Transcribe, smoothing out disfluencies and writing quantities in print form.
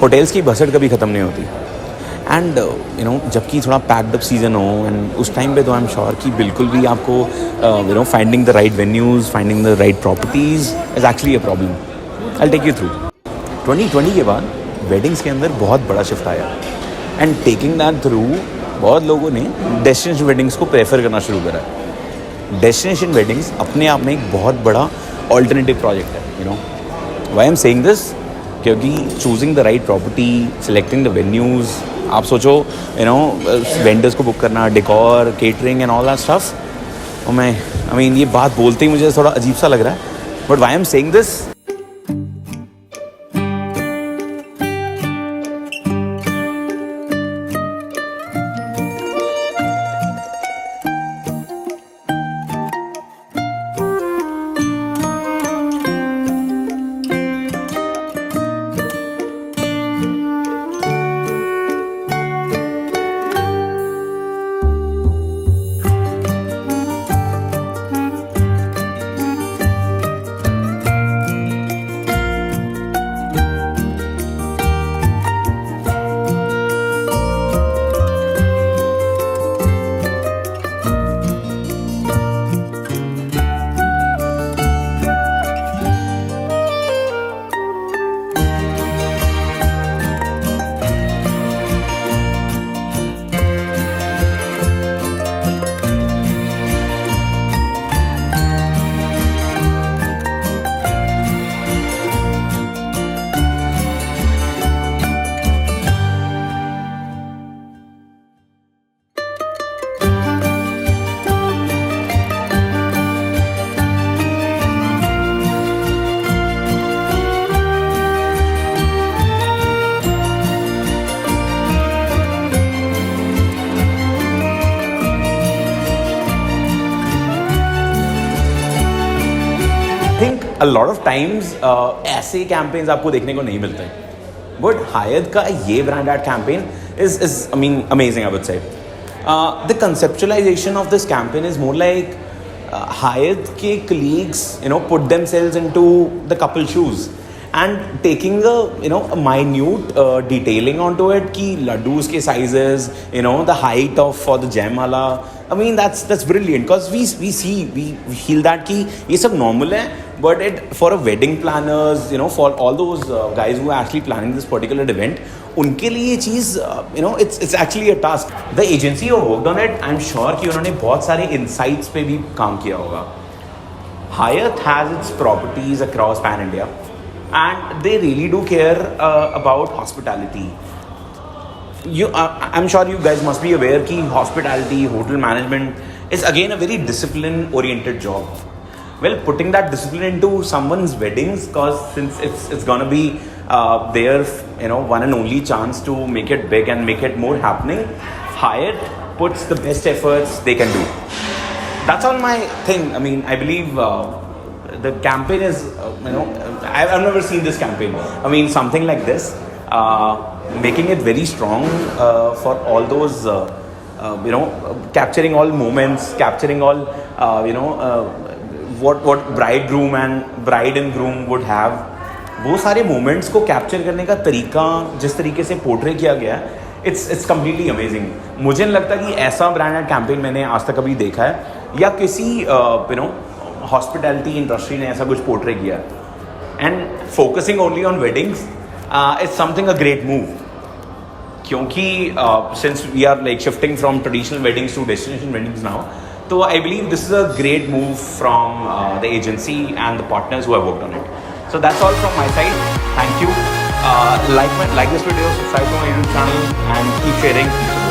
Hotels की budget कभी ख़त्म नहीं होती एंड जबकि थोड़ा पैक्ड अप सीज़न हो एंड उस टाइम पे तो आई एम श्योर कि बिल्कुल भी आपको finding the right venues, finding the right properties is actually a problem. I take you through 2020 के बाद वेडिंग्स के अंदर बहुत बड़ा शिफ्ट आया एंड टेकिंग दैट थ्रू बहुत लोगों ने डेस्टिनेशन वेडिंग्स को प्रेफर करना शुरू करा। डेस्टिनेशन वेडिंग्स अपने आप में एक बहुत बड़ा ऑल्टरनेटिव प्रोजेक्ट है। Why I am saying this, क्योंकि choosing the right property, selecting the venues, आप सोचो वेंडर्स को बुक करना, decor, catering and all that stuff. और मैं ये बात बोलते ही मुझे थोड़ा अजीब सा लग रहा है, but why I am saying this, a lot of times ऐसे कैंपेन्स आपको देखने को नहीं मिलते, बट हायत का ये brand ad campaign is amazing. I would say the conceptualization of this campaign is more like Hyatt के colleagues put themselves into the couple shoes and taking a minute detailing onto it ki laddus ke sizes, the height of for the jayamala. That's brilliant, because we feel that ki ye sab normal hai, but it for a wedding planners, for all those guys who are actually planning this particular event, उनके लिए ये चीज़ it's actually a task. The agency who worked on it, I'm sure कि उन्होंने बहुत सारे insights पे भी काम किया होगा. Hyatt has its properties across Pan India, and they really do care about hospitality. I'm sure you guys must be aware कि hospitality, hotel management is again a very discipline oriented job. Well, putting that discipline into someone's weddings, because since it's gonna be their one and only chance to make it big and make it more happening, Hyatt puts the best efforts they can do. That's all my thing. I believe the campaign is I've never seen this campaign. Something like this, making it very strong for all those capturing all moments, capturing all what bridegroom and bride and groom would have. वो सारे moments को capture करने का तरीका, जिस तरीके से portray किया गया है, इट्स कम्प्लीटली अमेजिंग. मुझे नहीं लगता कि ऐसा ब्रांडेड कैंपेन मैंने आज तक कभी देखा है या किसी हॉस्पिटैलिटी इंडस्ट्री ने ऐसा कुछ पोर्ट्रे किया. And focusing only on weddings is something a great move, क्योंकि since we are like shifting from traditional weddings to destination weddings now, so I believe this is a great move from the agency and the partners who have worked on it. So that's all from my side. Thank you. Like this video, subscribe to my YouTube channel, and keep sharing.